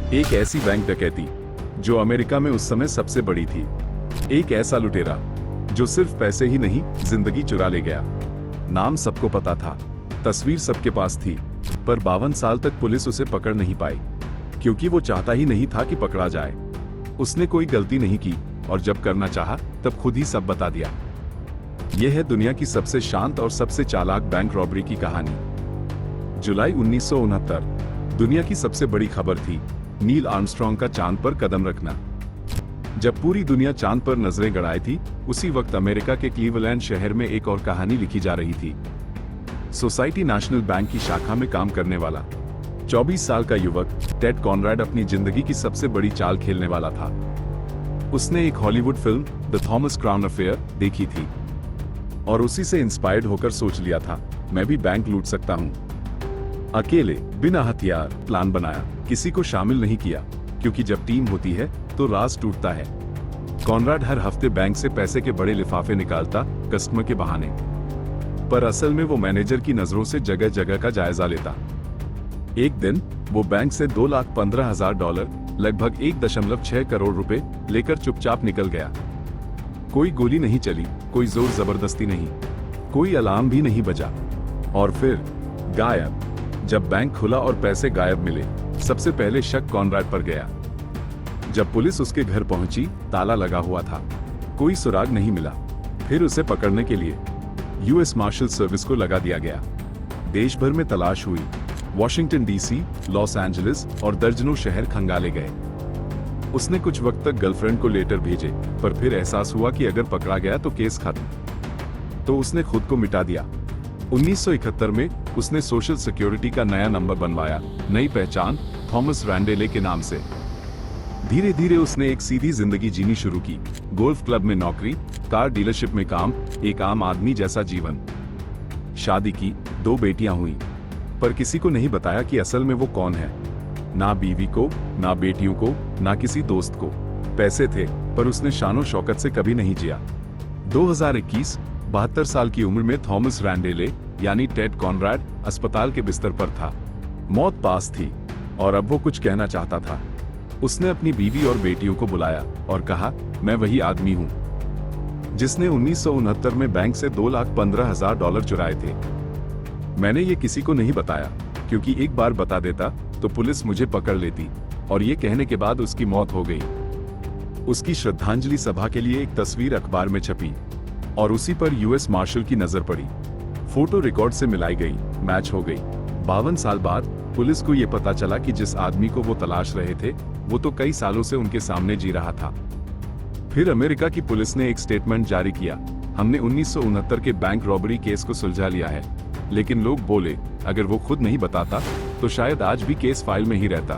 एक ऐसी बैंक डकैती जो अमेरिका में उस समय सबसे बड़ी थी। एक ऐसा लुटेरा जो सिर्फ पैसे ही नहीं, जिंदगी चुरा ले गया। नाम सबको पता था, तस्वीर सबके पास थी, पर 52 साल तक पुलिस उसे पकड़ नहीं पाई, क्योंकि वो चाहता ही नहीं था कि पकड़ा जाए। उसने कोई गलती नहीं की और जब करना चाहा तब खुद ही सब बता दिया। यह है दुनिया की सबसे शांत और सबसे चालाक बैंक रॉबरी की कहानी। जुलाई 1969 दुनिया की सबसे बड़ी खबर थी नील आर्मस्ट्रॉन्ग का चांद पर कदम रखना। जब पूरी दुनिया चांद पर नजरें गड़ाई थी, उसी वक्त अमेरिका के क्लीवलैंड शहर में एक और कहानी लिखी जा रही थी। सोसाइटी नेशनल बैंक की शाखा में काम करने वाला 24 साल का युवक टेड कॉनराड अपनी जिंदगी की सबसे बड़ी चाल खेलने वाला था। उसने एक Hollywood film the Thomas crown affair देखी थी और उसी से इंस्पायर्ड होकर सोच लिया था, मैं भी बैंक लूट सकता हूं। अकेले बिना हथियार प्लान बनाया, किसी को शामिल नहीं किया, क्योंकि जब टीम होती है तो राज टूटता है। कॉनराड हर हफ्ते बैंक से पैसे के बड़े लिफाफे निकालता, कस्टमर के बहाने, पर असल में वो मैनेजर की नजरों से जगह जगह का जायजा लेता। एक दिन वो बैंक से $2,15,000 लगभग 1.6 करोड़ रुपए लेकर चुपचाप निकल गया। कोई गोली नहीं चली, कोई जोर जबरदस्ती नहीं, कोई अलार्म भी नहीं बजा, और फिर गायब। जब बैंक खुला और पैसे गायब मिले, सबसे पहले शक कॉनराड पर गया। जब पुलिस उसके घर पहुंची, ताला लगा हुआ था, कोई सुराग नहीं मिला। फिर उसे पकड़ने के लिए यूएस मार्शल सर्विस को लगा दिया गया। देश भर में तलाश हुई, वॉशिंगटन डीसी, लॉस एंजलिस और दर्जनों शहर खंगाले गए। उसने कुछ वक्त तक गर्लफ्रेंड को लेटर भेजे, पर फिर एहसास हुआ कि अगर पकड़ा गया तो केस खत्म, तो उसने खुद को मिटा दिया। 1971 में उसने सोशल सिक्योरिटी का नया नंबर बनवाया, नई पहचान थॉमस रैंडेले के नाम से। धीरे धीरे उसने एक सीधी जिंदगी जीनी शुरू की, गोल्फ क्लब में नौकरी, कार डीलरशिप में काम, एक आम आदमी जैसा जीवन। शादी की, 2 बेटियां हुई, पर किसी को नहीं बताया कि असल में वो कौन है। ना बीवी को, ना बेटियों को, ना किसी दोस्त को। पैसे थे, पर उसने शानो शौकत से कभी नहीं जिया। 2021 72 साल की उम्र में थॉमस रैंडेले यानी टेड कॉनराड अस्पताल के बिस्तर पर था। मौत पास थी और अब वो कुछ कहना चाहता था। उसने अपनी बीवी और बेटियों को बुलाया और कहा, मैं वही आदमी हूं जिसने 1969 में बैंक से $2,15,000 चुराए थे। मैंने ये किसी को नहीं बताया, क्योंकि एक बार बता देता तो पुलिस मुझे पकड़ लेती, और ये कहने के बाद उसकी मौत हो गई। उसकी श्रद्धांजलि सभा के लिए एक तस्वीर अखबार में छपी और उसी पर यूएस मार्शल की नजर पड़ी। फोटो रिकॉर्ड से मिलाई गई, मैच हो गई। 52 साल बाद पुलिस को यह पता चला कि जिस आदमी को वो तलाश रहे थे, वो तो कई सालों से उनके सामने जी रहा था। फिर अमेरिका की पुलिस ने एक स्टेटमेंट जारी किया, हमने 1969 के बैंक रॉबरी केस को सुलझा लिया है। लेकिन लोग बोले, अगर वो खुद नहीं बताता तो शायद आज भी केस फाइल में ही रहता।